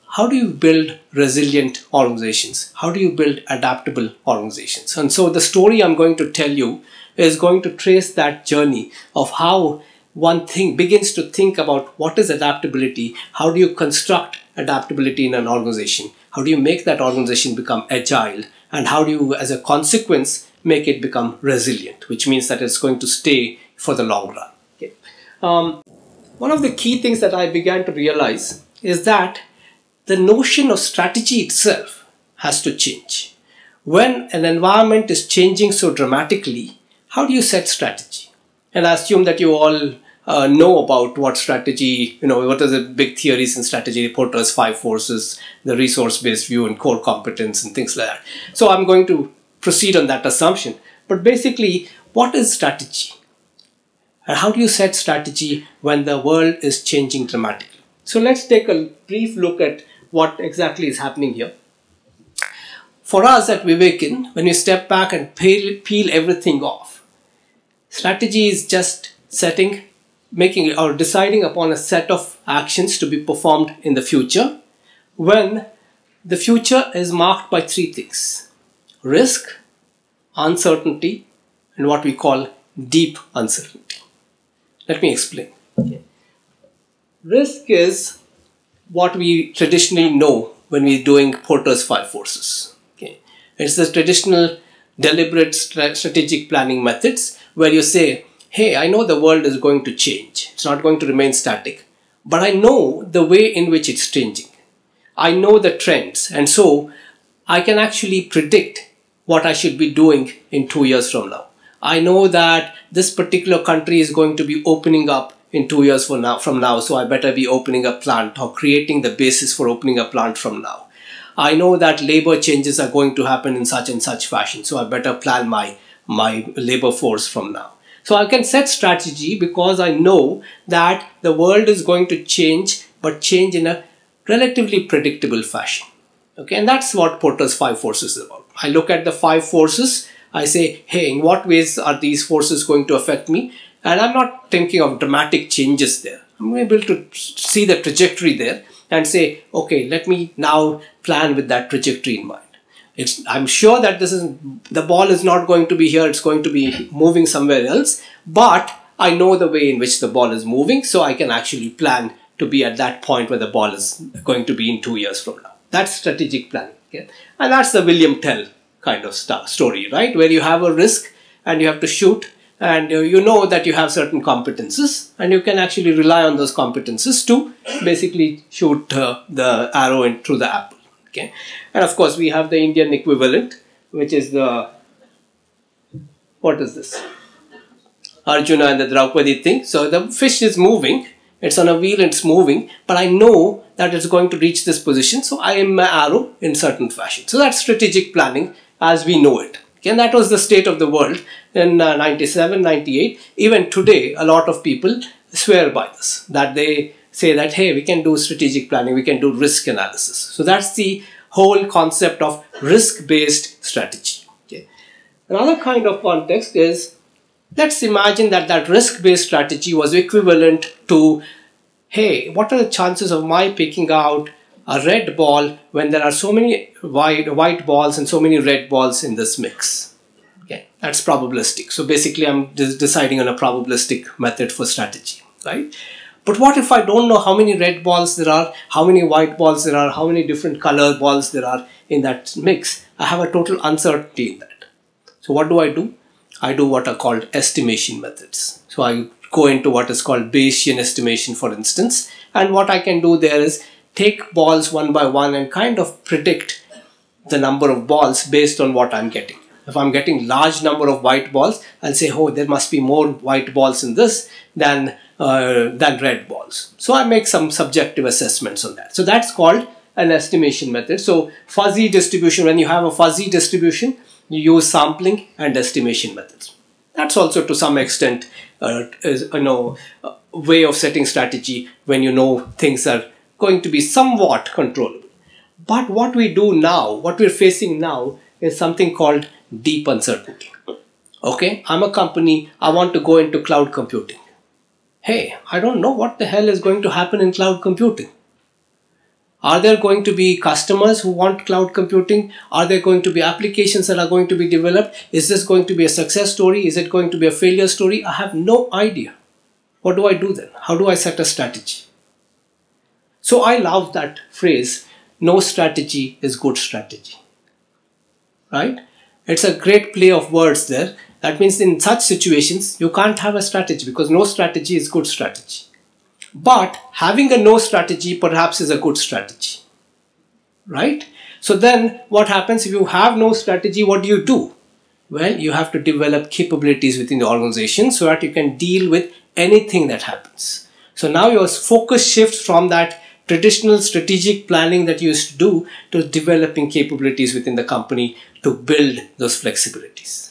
how do you build resilient organizations? How do you build adaptable organizations? And so the story I'm going to tell you is going to trace that journey of how one begins to think about what is adaptability, how do you construct adaptability in an organization, how do you make that organization become agile, and how do you, as a consequence, make it become resilient, which means that it's going to stay for the long run. Okay. One of the key things that I began to realize is that the notion of strategy itself has to change. When an environment is changing so dramatically, how do you set strategy? And I assume that you all know about what strategy, what are the big theories in strategy, Porter's 5 forces, the resource-based view and core competence and things like that. So I'm going to proceed on that assumption. But basically, what is strategy? And how do you set strategy when the world is changing dramatically? So let's take a brief look at what exactly is happening here. For us at Vivekan, when you step back and peel everything off, strategy is just making or deciding upon a set of actions to be performed in the future when the future is marked by 3 things: risk, uncertainty, and what we call deep uncertainty. Let me explain. Okay. Risk is what we traditionally know when we're doing Porter's 5 forces. Okay. It's the traditional deliberate strategic planning methods where you say, hey, I know the world is going to change. It's not going to remain static, but I know the way in which it's changing. I know the trends, and so I can actually predict what I should be doing in 2 years from now. I know that this particular country is going to be opening up in 2 years from now, so I better be opening a plant or creating the basis for opening a plant from now. I know that labor changes are going to happen in such and such fashion, so I better plan my labor force from now. So I can set strategy because I know that the world is going to change, but change in a relatively predictable fashion. Okay, and that's what Porter's 5 forces is about. I look at the 5 forces, I say, hey, in what ways are these forces going to affect me? And I'm not thinking of dramatic changes there. I'm able to see the trajectory there and say, okay, let me now plan with that trajectory in mind. I'm sure that the ball is not going to be here, it's going to be moving somewhere else, but I know the way in which the ball is moving, so I can actually plan to be at that point where the ball is going to be in 2 years from now. That's strategic planning. Okay? And that's the William Tell kind of story, right? Where you have a risk and you have to shoot, and you know that you have certain competences, and you can actually rely on those competences to basically shoot the arrow through the apple. Okay, and of course we have the Indian equivalent, which is what is this? Arjuna and the Draupadi thing. So the fish is moving, it's on a wheel and it's moving, but I know that it's going to reach this position, so I aim my arrow in certain fashion. So that's strategic planning as we know it. Okay, and that was the state of the world in 97, 98. Even today, a lot of people swear by this, that they say that, hey, we can do strategic planning, we can do risk analysis. So that's the whole concept of risk-based strategy. Okay. Another kind of context is, let's imagine that risk-based strategy was equivalent to, hey, what are the chances of my picking out a red ball when there are so many white balls and so many red balls in this mix? Okay, that's probabilistic. So basically I'm deciding on a probabilistic method for strategy, right? But what if I don't know how many red balls there are, how many white balls there are, how many different color balls there are in that mix? I have a total uncertainty in that. So what do? I do what are called estimation methods. So I go into what is called Bayesian estimation, for instance. And what I can do there is take balls one by one and kind of predict the number of balls based on what I'm getting. If I'm getting large number of white balls, I'll say, oh, there must be more white balls in this than red balls. So I make some subjective assessments on that. So that's called an estimation method. So fuzzy distribution, when you have a fuzzy distribution, you use sampling and estimation methods. That's also to some extent a way of setting strategy when you know things are going to be somewhat controllable. But what we do now, what we're facing now, is something called deep uncertainty. Okay, I'm a company, I want to go into cloud computing. Hey, I don't know what the hell is going to happen in cloud computing. Are there going to be customers who want cloud computing? Are there going to be applications that are going to be developed? Is this going to be a success story? Is it going to be a failure story? I have no idea. What do I do then? How do I set a strategy? So I love that phrase, no strategy is good strategy. Right? It's a great play of words there. That means in such situations, you can't have a strategy because no strategy is good strategy. But having a no strategy perhaps is a good strategy. Right? So then what happens if you have no strategy? What do? Well, you have to develop capabilities within the organization so that you can deal with anything that happens. So now your focus shifts from that traditional strategic planning that you used to do to developing capabilities within the company to build those flexibilities.